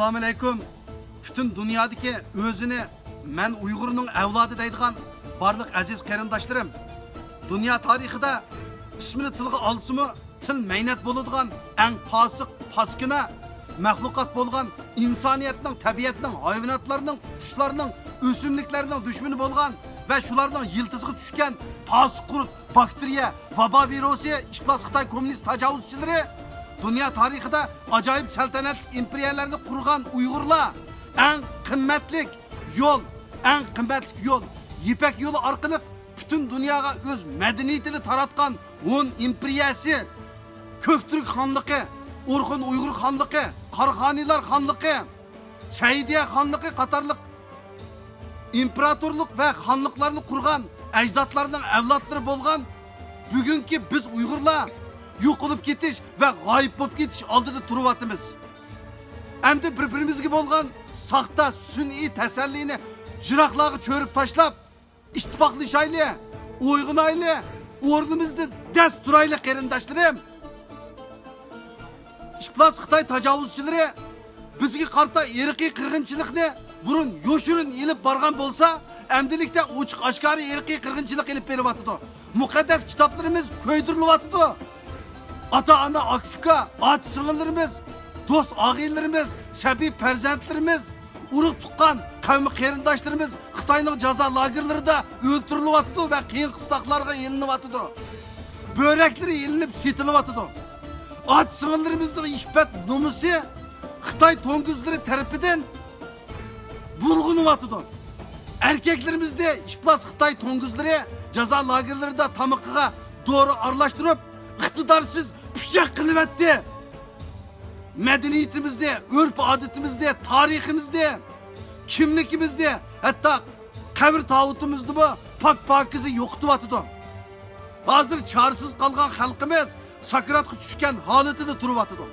Assalomu alaykum. Bütün dünyadaki özünü men Uygur'un evladı deydigan barlık aziz qarindoshlarim. Dünya tarixida ismini tilga olsimi til meynat bo'ladigan eng fasıq, paskina mahluqat bo'lgan insoniyatning, tabiatning, hayvonotlarning, qushlarning, o'simliklarning dushmani bo'lgan va shularning yiltiziga tushgan fasıq qurut, bakteriya, vabo virusi, iflos Xitoy kommunist tajovuzchilari dünya tarixida ajoyib saltanatli imperiyalarni qurgan Uyg'urlar eng qimmatli yo'l Yipek yolu orqali bütün dunyoga o'z madaniyatini taratgan 10 imperiyasi Köftürk xonligi, Orxun Uyg'ur xonligi, Qarxonilar xonligi, Saidiya xonligi qatorliq imperatorlik va xonliqlarni qurgan ajdodlarning avlodlari bo'lgan bugungi biz Uyg'urlar yo'qolib ketish va g'oyib bo'lib ketish oldida turyapmiz. Endi bir-birimizga bo'lgan saxta sun'iy tasallini jiroqlarga cho'rib tashlab, ittifoqlashayli, o'yg'inayli, o'rnimizda dast turayli qarindoshlarim. İflos Xitoy tajovuzchilari bizga qarta irqiy qirg'inchilikni burun yoshirin ilib borgan bo'lsa, amdilikda ochiq oshkora irqiy qirg'inchilik ilib beryapti. Muqaddas kitoblarimiz ko'ydirilyapti. Ata-ana akfuka, ot singillarimiz, do'st og'aylarimiz, sabiy farzandlarimiz, urug' tuqqan qavmi qarindoshlarimiz Xitoyning jazo lagerlarida o'ltirilyapti va qiyin qistoqlarga elinyapti. Bo'raklari elinib setilyapti. Ot sing'illarimizning ishbat nomusi Xitoy to'ng'izlari tarafidan bulg'unyapti. Erkeklerimizde iflos Xitoy to'ng'izlari jazo lagerlarida tamoqiga dori aralashtirib, iqtidorsız pishaq qilyapti. Medeniyetimizde, örf adetimizde, tariximizde, kimlikimizde, hatta kabir tağutumuzda bu pak-pakizi yo'qotyapti. Hozir çaresiz qolgan xalqimiz sakratga tushgan holatida turyapti.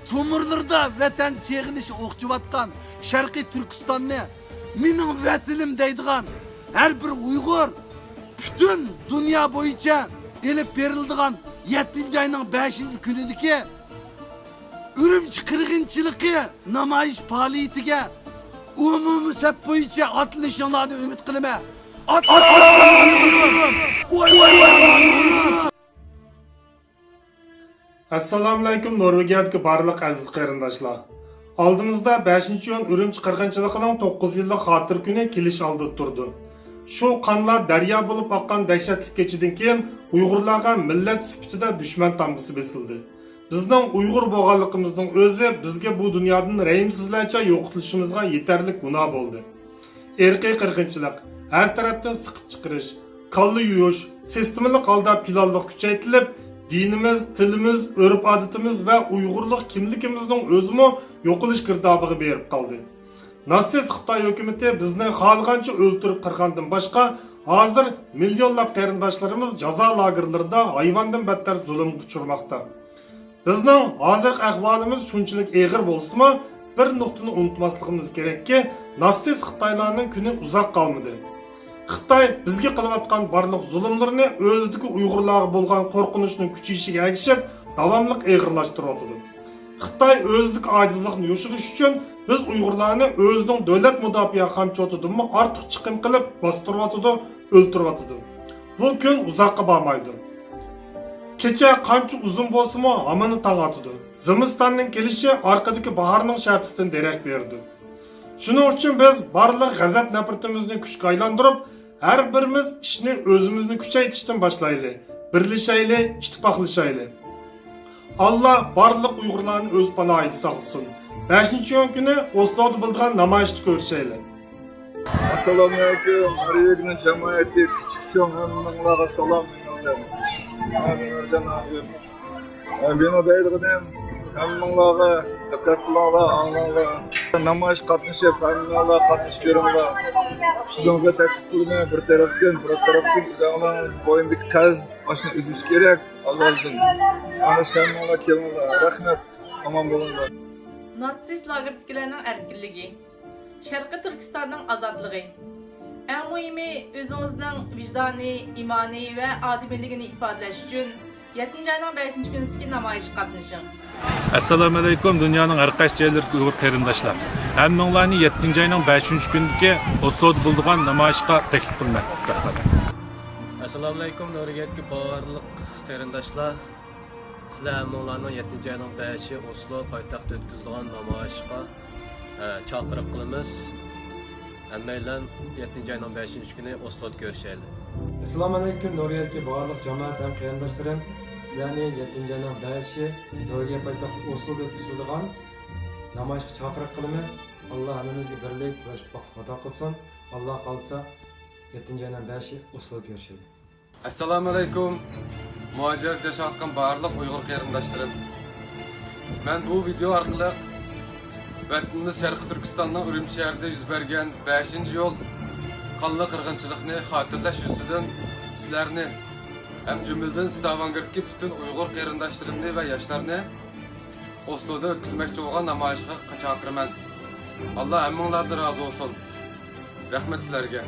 To'mirlarda vatan seg'inishi o'qchiyotgan Sharqiy Turkistonni mening vatanim deydigan har bir Uyg'ur bütün dünya bo'yicha elib berildigan 7 ayning 5 kunidagi Ürümçi qirg'inchiligi namoyish faoliyatiga umumiy sap bo'yicha otilishinglarni umid qilaman. Assalomu alaykum Norvegiyadagi barliq aziz qarindoshlar. Oldimizda 5-iyun Ürümçi qirg'inchiligining 9 yillik xotir kuni kelish oldi turdi. Shu qonlar daryo bo'lib oqqan dahshatli kechidan keyin Uyg'urlarga millat sifatida dushman tamg'isi besildi. Bizning Uyg'ur bo'lganligimizning o'zi bizga bu dunyodan rəhimsizlarcha yo'qotishimizga yetarlik gunoh bo'ldi. Irqiy qirg'inchilik, har tarafdan siqib chiqarish, qonli yuyish, sistemli holda planliq kuchaytirilib, dinimiz, tilimiz, urf-odatimiz va Uyg'urlik kimligimizning o'zimi yo'qolish girdobiga berib qoldi. Natsiz Xitoy hukumatı bizni xohlagancha o'ltirib qirgandan boshqa, hozir millionlab qarindoshlarimiz jazo lagerlarida hayvondan battar zulmga uchirmoqda. Bizning hozirgi ahvolimiz shunchalik og'ir bo'lsa-mu, bir nuqtani unutmasligimiz kerakki, natsiz Xitoylarning kuni uzoq qolmadi. Xitoy bizga qilayotgan barliq zulmlarni o'zidagi Uyg'urlarga bo'lgan qo'rqinchning kuchayishiga ergishib, davomli og'irlashtiryapti. Xitoy o'zidagi ojizlikni yoshirish uchun biz Uyg'urlarni o'zining davlat mudofaa xamchotidan ortiq chiqim qilib bostiryapti, o'ltiryapti. Bu kun uzoqqa bormaydi. Kecha qancha uzun bo'lsa-mu, hamini tang'atdi. Zimistonning kelishi orqadagi bahorning sharpisidan derak berdi. Shuning uchun biz barliq g'azab nafratimizni kuchga aylantirib, har birimiz ishni o'zimizni kuchaytirishdan boshlaylik. Birlashaylik, ittifoqlashaylik. Allah barliq Uyg'urlarni o'z panohida saqlasin. 5-iyun kuni Osloda bo'lgan namoyishni ko'rishaylik. Assalomu alaykum, Norvegiyaning jamoati, kichik-cho'ng hammalarga salom. Ben odaydigan hammalarga diqqat qilinglar, anglar. Namoyish qatnashib, hammalar qatnashib beringlar. Sizlarga taklif qilaman, bir tarafdan o'zinglar bo'yindagi qaz oshni uzish kerak, azaldan. Ana hammalar kelinglar. Rahmat, omon bo'linglar. Natsist lagerdagilarning erkinligi, Sharqiy Turkistonning ozodligi. Eng muhimi o'zingizning vijdoniy, imoniy va odimiyligini ifodalash uchun 7 ayının 5. günündeki namoyish qatnashing. Assalomu alaykum dunyoning har qaysi joylarida Uyg'ur qarindoshlar. Hammanglarni 7 oyning 5 kunidagi Osloda bo'lgan namoyishga taklif qilaman. Rahmat. Assalomu alaykum Nurigetga barliq qarindoshlar. Sizlar hammanglarni 7 oyning 5-i Oslo poytaxtida o'tkazilgan namoyishga chaqiriq qilamiz. Hammanglar 7 oyning 5-kuni Osloda ko'rishaylik. Assalomu alaykum Nuriyatga barliq jamoat ham qarindoshlarim. Sizlarni 7 oyning 5-i Nuriya poytaxt Osloda o'tkazilgan namoyishga chaqiriq qilamiz. Alloh hammamizga birlik va ittifoq ato qilsin. Alloh qolsa 7 oyning 5-i Osloda ko'rishaylik. Assalomu alaykum. Muhojirda yashayotgan barliq Uyg'ur qarindoshlarim. Men bu video orqali vatanimiz Sharqiy Turkistonning Urumchi shahrida yuz bergan 5-yo'l qonli qirg'inchilikni xotirlash yuzidan sizlarni ham jumladan Stavangerdagi butun Uyg'ur qarindoshlarimni va yoshlarni Osloda o'tkazmoqchi bo'lgan namoyishga chaqiraman. Alloh hammanglardan rozi bo'lsin. Rahmat sizlarga.